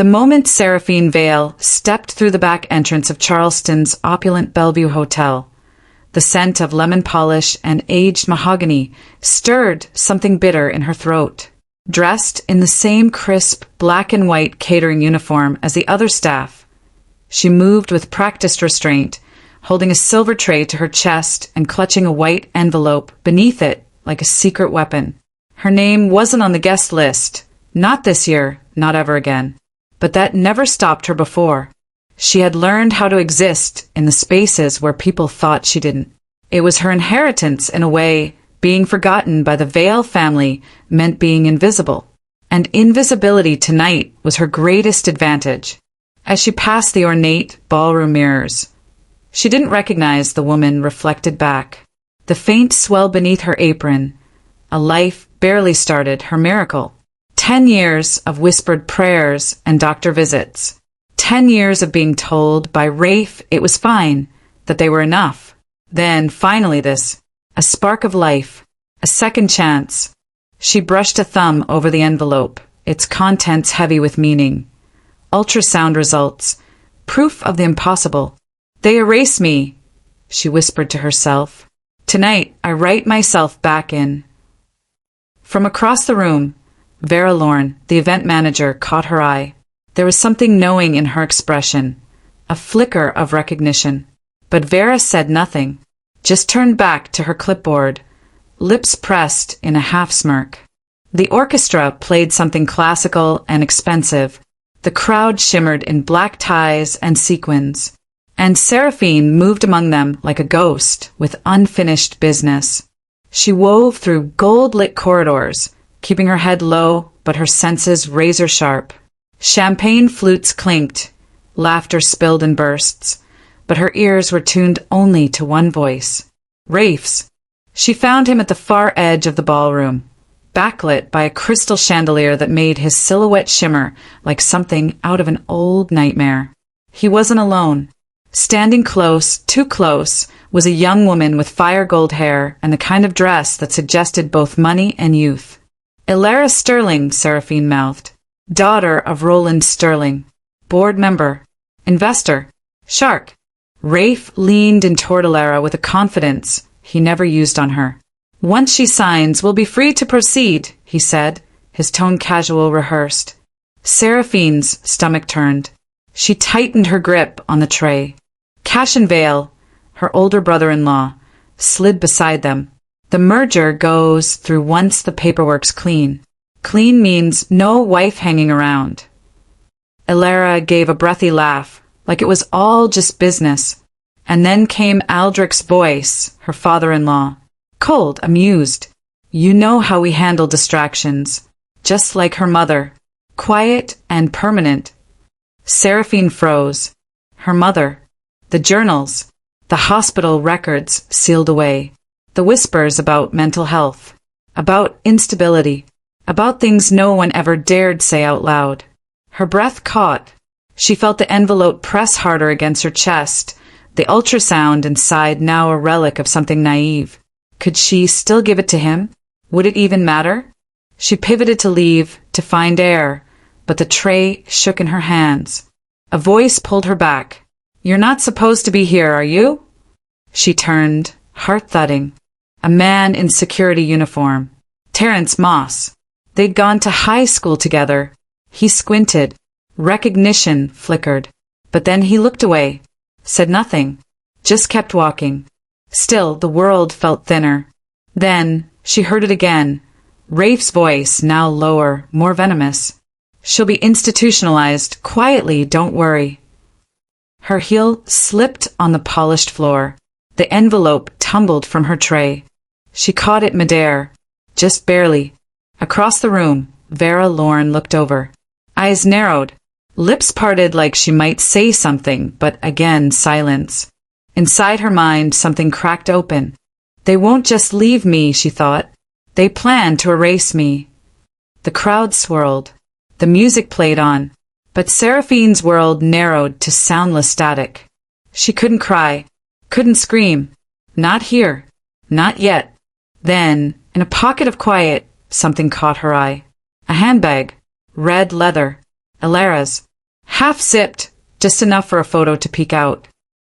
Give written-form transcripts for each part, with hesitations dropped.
The moment Seraphine Vale stepped through the back entrance of Charleston's opulent Bellevue Hotel, the scent of lemon polish and aged mahogany stirred something bitter in her throat. Dressed in the same crisp black and white catering uniform as the other staff, she moved with practiced restraint, holding a silver tray to her chest and clutching a white envelope beneath it like a secret weapon. Her name wasn't on the guest list, not this year, not ever again. But that never stopped her before. She had learned how to exist in the spaces where people thought she didn't. It was her inheritance in a way. Being forgotten by the Vale family meant being invisible, and invisibility tonight was her greatest advantage. As she passed the ornate ballroom mirrors, she didn't recognize the woman reflected back. The faint swell beneath her apron, a life barely started, her miracle. 10 years of whispered prayers and doctor visits. 10 years of being told by Rafe it was fine, that they were enough. Then, finally this. A spark of life, a second chance. She brushed a thumb over the envelope, its contents heavy with meaning. Ultrasound results, proof of the impossible. They erase me, she whispered to herself. Tonight, I write myself back in. From across the room, Vera Lorne, the event manager, caught her eye. There was something knowing in her expression, a flicker of recognition. But Vera said nothing. Just turned back to her clipboard, lips pressed in a half-smirk. The orchestra played something classical and expensive. The crowd shimmered in black ties and sequins, and Seraphine moved among them like a ghost with unfinished business. She wove through gold-lit corridors, keeping her head low but her senses razor-sharp. Champagne flutes clinked, laughter spilled in bursts, but her ears were tuned only to one voice. Rafe's. She found him at the far edge of the ballroom, backlit by a crystal chandelier that made his silhouette shimmer like something out of an old nightmare. He wasn't alone. Standing close, too close, was a young woman with fire gold hair and the kind of dress that suggested both money and youth. Elara Sterling, Seraphine mouthed. Daughter of Roland Sterling. Board member. Investor. Shark. Rafe leaned in toward Elara with a confidence he never used on her. Once she signs, we'll be free to proceed, he said, his tone casual, rehearsed. Seraphine's stomach turned. She tightened her grip on the tray. Cash and Vale, her older brother-in-law, slid beside them. The merger goes through once the paperwork's clean. Clean means no wife hanging around. Elara gave a breathy laugh, like it was all just business. And then came Aldrich's voice, her father-in-law. Cold, amused. You know how we handle distractions. Just like her mother. Quiet and permanent. Seraphine froze. Her mother. The journals. The hospital records sealed away. The whispers about mental health. About instability. About things no one ever dared say out loud. Her breath caught. She felt the envelope press harder against her chest, the ultrasound inside now a relic of something naive. Could she still give it to him? Would it even matter? She pivoted to leave, to find air, but the tray shook in her hands. A voice pulled her back. You're not supposed to be here, are you? She turned, heart thudding. A man in security uniform. Terrence Moss. They'd gone to high school together. He squinted. Recognition flickered. But then he looked away. Said nothing. Just kept walking. Still, the world felt thinner. Then, she heard it again. Rafe's voice, now lower, more venomous. She'll be institutionalized. Quietly, don't worry. Her heel slipped on the polished floor. The envelope tumbled from her tray. She caught it midair. Just barely. Across the room, Vera Lorne looked over. Eyes narrowed. Lips parted like she might say something, but again silence. Inside her mind, something cracked open. They won't just leave me, she thought. They plan to erase me. The crowd swirled. The music played on. But Seraphine's world narrowed to soundless static. She couldn't cry. Couldn't scream. Not here. Not yet. Then, in a pocket of quiet, something caught her eye. A handbag. Red leather. Elara's. Half-sipped, just enough for a photo to peek out.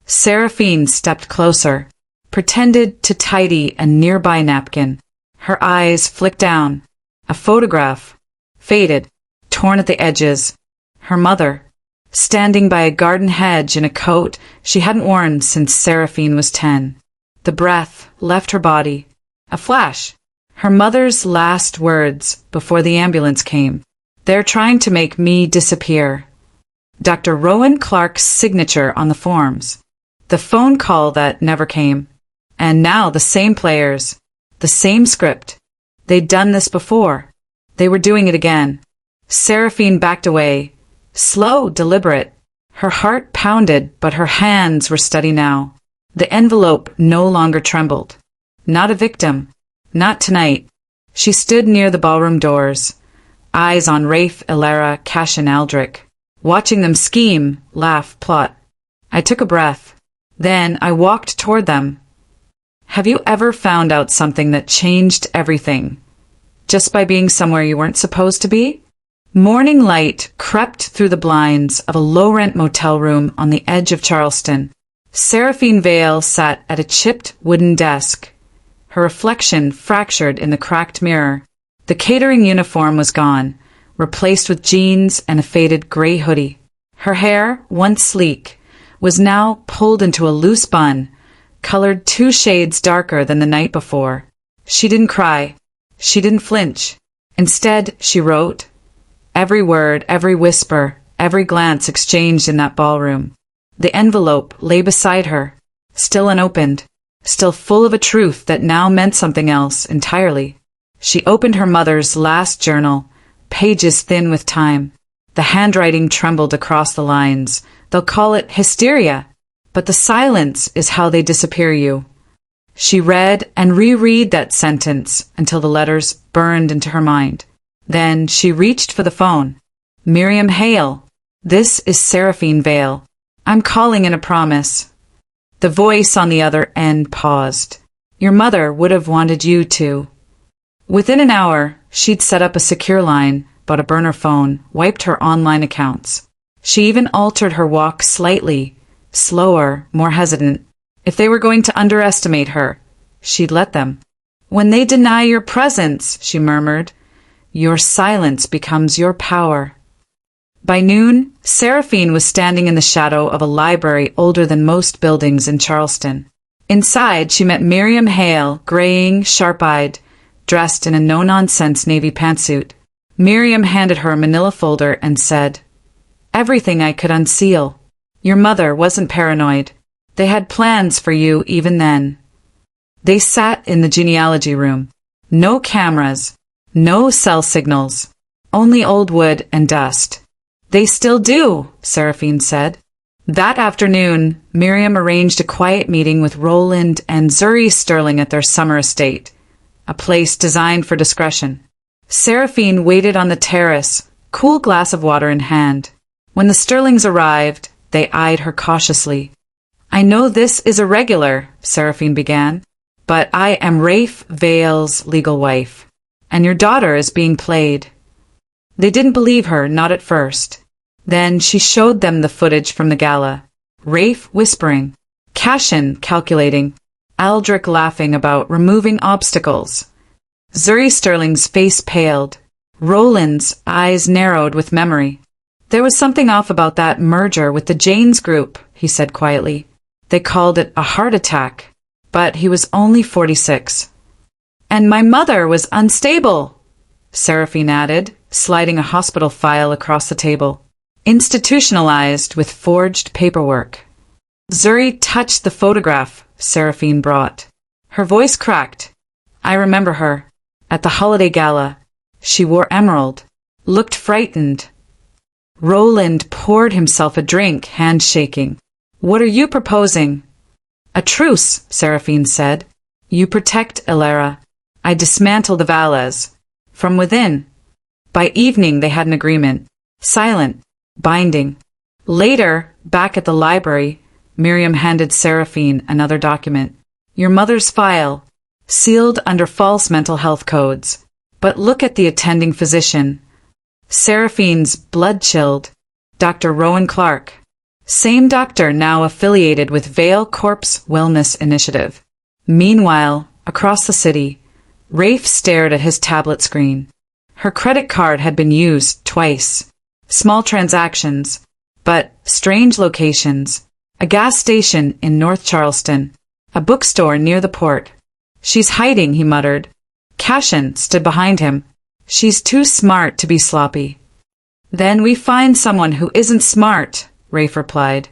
Seraphine stepped closer, pretended to tidy a nearby napkin. Her eyes flicked down. A photograph. Faded, torn at the edges. Her mother, standing by a garden hedge in a coat she hadn't worn since Seraphine was 10. The breath left her body. A flash. Her mother's last words before the ambulance came. "They're trying to make me disappear." Dr. Rowan Clark's signature on the forms. The phone call that never came. And now the same players. The same script. They'd done this before. They were doing it again. Seraphine backed away. Slow, deliberate. Her heart pounded, but her hands were steady now. The envelope no longer trembled. Not a victim. Not tonight. She stood near the ballroom doors, eyes on Rafe, Elara, Cash, and Aldrich, watching them scheme, laugh, plot. I took a breath. Then I walked toward them. Have you ever found out something that changed everything, just by being somewhere you weren't supposed to be? Morning light crept through the blinds of a low-rent motel room on the edge of Charleston. Seraphine Vale sat at a chipped wooden desk, her reflection fractured in the cracked mirror. The catering uniform was gone, replaced with jeans and a faded gray hoodie. Her hair, once sleek, was now pulled into a loose bun, colored 2 shades darker than the night before. She didn't cry. She didn't flinch. Instead, she wrote. Every word, every whisper, every glance exchanged in that ballroom. The envelope lay beside her, still unopened, still full of a truth that now meant something else entirely. She opened her mother's last journal, pages thin with time. The handwriting trembled across the lines. They'll call it hysteria, but the silence is how they disappear you. She read and reread that sentence until the letters burned into her mind. Then she reached for the phone. Miriam Hale. This is Seraphine Vale. I'm calling in a promise. The voice on the other end paused. Your mother would have wanted you to. Within an hour, she'd set up a secure line, bought a burner phone, wiped her online accounts. She even altered her walk slightly, slower, more hesitant. If they were going to underestimate her, she'd let them. When they deny your presence, she murmured, your silence becomes your power. By noon, Seraphine was standing in the shadow of a library older than most buildings in Charleston. Inside, she met Miriam Hale, graying, sharp-eyed, dressed in a no-nonsense navy pantsuit. Miriam handed her a manila folder and said, Everything I could unseal. Your mother wasn't paranoid. They had plans for you even then. They sat in the genealogy room. No cameras, no cell signals, only old wood and dust. They still do, Seraphine said. That afternoon, Miriam arranged a quiet meeting with Roland and Zuri Sterling at their summer estate, a place designed for discretion. Seraphine waited on the terrace, cool glass of water in hand. When the Sterlings arrived, they eyed her cautiously. I know this is irregular, Seraphine began, but I am Rafe Vale's legal wife, and your daughter is being played. They didn't believe her, not at first. Then she showed them the footage from the gala. Rafe whispering, Cashin calculating, Aldrich laughing about removing obstacles. Zuri Sterling's face paled. Roland's eyes narrowed with memory. There was something off about that merger with the Janes group, he said quietly. They called it a heart attack, but he was only 46. And my mother was unstable, Seraphine added, sliding a hospital file across the table. Institutionalized with forged paperwork. Zuri touched the photograph Seraphine brought. Her voice cracked. I remember her. At the holiday gala. She wore emerald. Looked frightened. Roland poured himself a drink, hand shaking. What are you proposing? A truce, Seraphine said. You protect Elara. I dismantle the Valles. From within. By evening they had an agreement. Silent. Binding. Later, back at the library, Miriam handed Seraphine another document. Your mother's file. Sealed under false mental health codes. But look at the attending physician. Seraphine's blood chilled. Dr. Rowan Clark. Same doctor now affiliated with Vail Corp's Wellness Initiative. Meanwhile, across the city, Rafe stared at his tablet screen. Her credit card had been used twice. Small transactions, but strange locations. A gas station in North Charleston. A bookstore near the port. She's hiding, he muttered. Cashin stood behind him. She's too smart to be sloppy. Then we find someone who isn't smart, Rafe replied.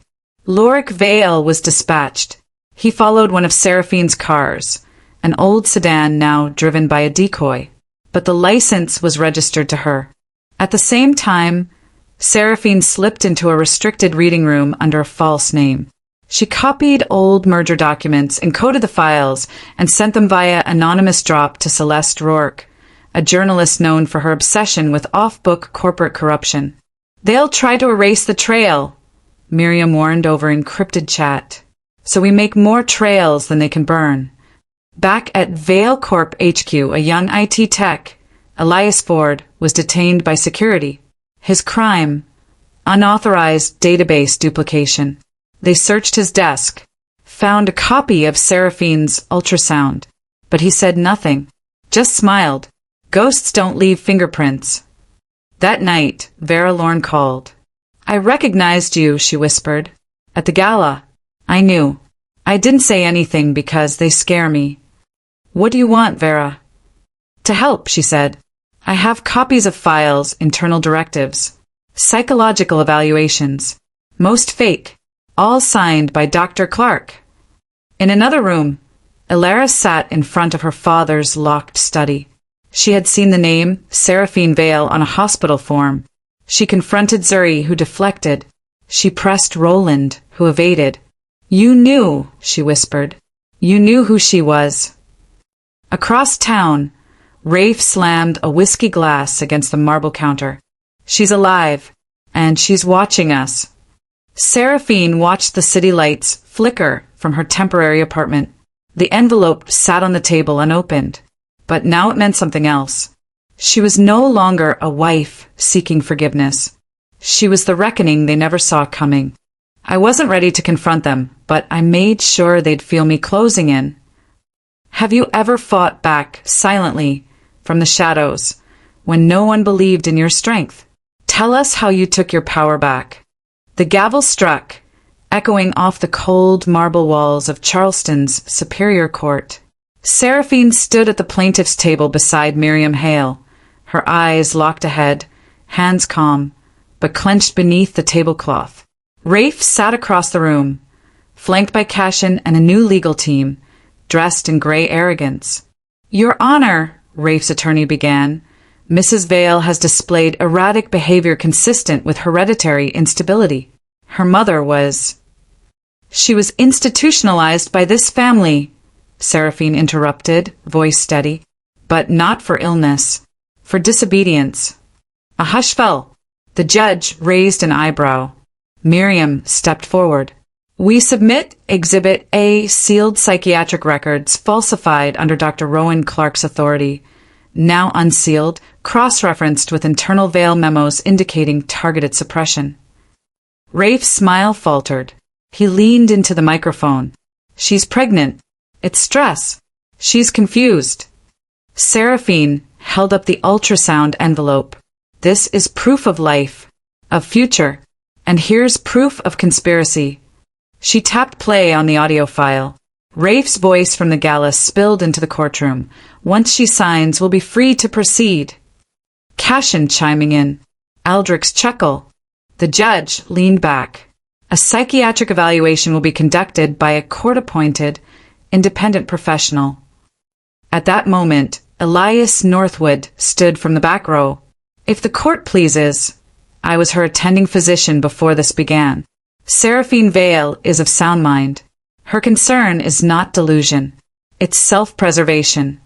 Lorik Vale was dispatched. He followed one of Seraphine's cars, an old sedan now driven by a decoy, but the license was registered to her. At the same time, Seraphine slipped into a restricted reading room under a false name. She copied old merger documents, encoded the files, and sent them via anonymous drop to Celeste Rourke, a journalist known for her obsession with off-book corporate corruption. They'll try to erase the trail, Miriam warned over encrypted chat. So we make more trails than they can burn. Back at Vail Corp HQ, a young IT tech, Elias Ford, was detained by security. His crime: unauthorized database duplication. They searched his desk, found a copy of Seraphine's ultrasound, but he said nothing, just smiled. Ghosts don't leave fingerprints. That night, Vera Lorne called. I recognized you, she whispered. At the gala. I knew. I didn't say anything because they scare me. What do you want, Vera? To help, she said. I have copies of files, internal directives, psychological evaluations, most fake, all signed by Dr. Clark. In another room, Elara sat in front of her father's locked study. She had seen the name Seraphine Vale on a hospital form. She confronted Zuri, who deflected. She pressed Roland, who evaded. You knew, she whispered. You knew who she was. Across town, Rafe slammed a whiskey glass against the marble counter. She's alive, and she's watching us. Seraphine watched the city lights flicker from her temporary apartment. The envelope sat on the table unopened, but now it meant something else. She was no longer a wife seeking forgiveness. She was the reckoning they never saw coming. I wasn't ready to confront them, but I made sure they'd feel me closing in. Have you ever fought back silently from the shadows when no one believed in your strength? Tell us how you took your power back. The gavel struck, echoing off the cold marble walls of Charleston's Superior Court. Seraphine stood at the plaintiff's table beside Miriam Hale, her eyes locked ahead, hands calm, but clenched beneath the tablecloth. Rafe sat across the room, flanked by Cashin and a new legal team, dressed in grey arrogance. Your Honor, Rafe's attorney began, Mrs. Vale has displayed erratic behavior consistent with hereditary instability. Her mother was... She was institutionalized by this family, Seraphine interrupted, voice steady. But not for illness, for disobedience. A hush fell. The judge raised an eyebrow. Miriam stepped forward. We submit Exhibit A, sealed psychiatric records falsified under Dr. Rowan Clark's authority, now unsealed, cross-referenced with internal Vale memos indicating targeted suppression. Rafe's smile faltered. He leaned into the microphone. She's pregnant. It's stress. She's confused. Seraphine held up the ultrasound envelope. This is proof of life, of future, and here's proof of conspiracy. She tapped play on the audio file. Rafe's voice from the gala spilled into the courtroom. Once she signs, we'll be free to proceed. Cashin chiming in. Aldrich's chuckle. The judge leaned back. A psychiatric evaluation will be conducted by a court-appointed, independent professional. At that moment, Elias Northwood stood from the back row. If the court pleases, I was her attending physician before this began. Seraphine Vale is of sound mind. Her concern is not delusion. It's self-preservation.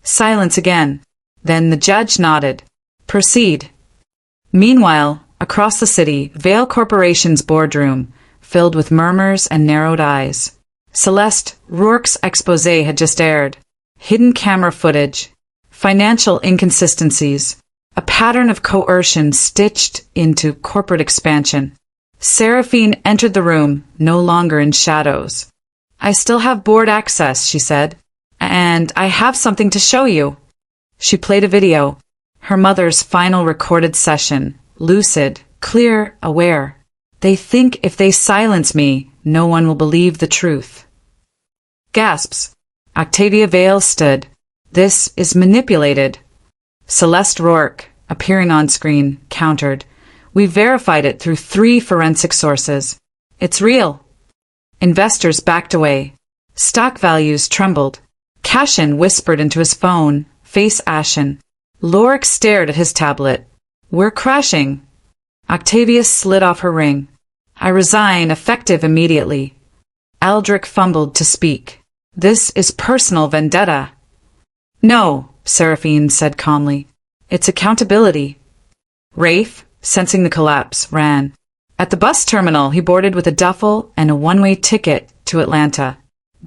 Silence again. Then the judge nodded. Proceed. Meanwhile, across the city, Vale Corporation's boardroom, filled with murmurs and narrowed eyes. Celeste Rourke's exposé had just aired. Hidden camera footage. Financial inconsistencies. a pattern of coercion stitched into corporate expansion. Seraphine entered the room, no longer in shadows. "I still have board access," she said, "and I have something to show you." She played a video, her mother's final recorded session, lucid, clear, aware. "They think if they silence me, no one will believe the truth." Gasps. Octavia Vale stood. "This is manipulated." Celeste Rourke, appearing on screen, countered. "We verified it through 3 forensic sources. It's real." Investors backed away. Stock values trembled. Cashin whispered into his phone, face ashen. Lorik stared at his tablet. "We're crashing." Octavia slid off her ring. "I resign, effective immediately." Aldrich fumbled to speak. "This is personal vendetta." "No," Seraphine said calmly. "It's accountability." Rafe, sensing the collapse, ran. At the bus terminal, he boarded with a duffel and a one-way ticket to Atlanta.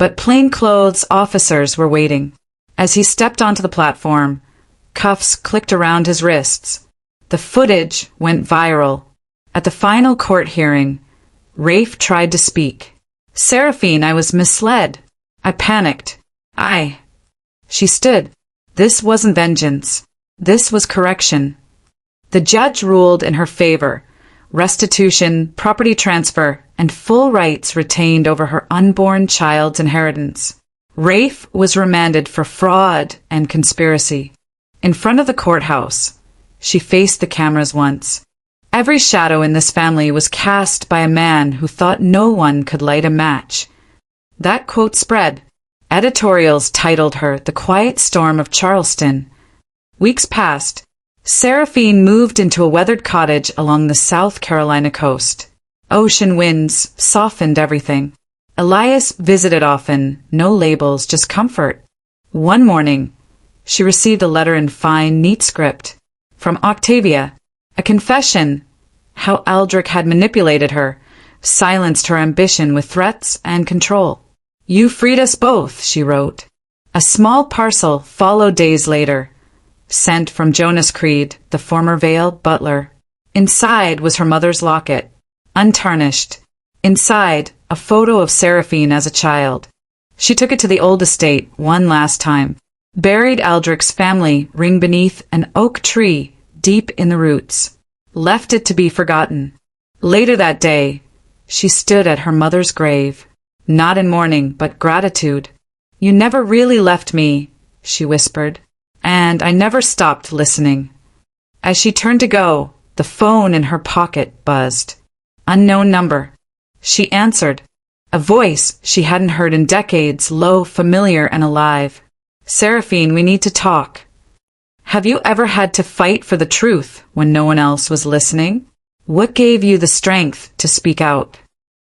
But plainclothes officers were waiting. As he stepped onto the platform, cuffs clicked around his wrists. The footage went viral. At the final court hearing, Rafe tried to speak. "Seraphine, I was misled. I panicked. She stood. This wasn't vengeance. This was correction. The judge ruled in her favor. Restitution, property transfer, and full rights retained over her unborn child's inheritance. Rafe was remanded for fraud and conspiracy. In front of the courthouse, she faced the cameras once. Every shadow in this family was cast by a man who thought no one could light a match. That quote spread. Editorials titled her The Quiet Storm of Charleston. Weeks passed. Seraphine moved into a weathered cottage along the South Carolina coast. Ocean winds softened everything. Elias visited often, no labels, just comfort. One morning, she received a letter in fine, neat script. From Octavia, a confession, how Aldrich had manipulated her, silenced her ambition with threats and control. "You freed us both," she wrote. A small parcel followed days later, sent from Jonas Creed, the former Vale butler. Inside was her mother's locket, untarnished. Inside, a photo of Seraphine as a child. She took it to the old estate one last time. Buried Aldrich's family ring beneath an oak tree deep in the roots. Left it to be forgotten. Later that day, she stood at her mother's grave. Not in mourning, but gratitude. "You never really left me," she whispered, "and I never stopped listening." As she turned to go, the phone in her pocket buzzed. Unknown number. She answered. A voice she hadn't heard in decades, low, familiar, and alive. "Seraphine, we need to talk. Have you ever had to fight for the truth when no one else was listening? What gave you the strength to speak out?"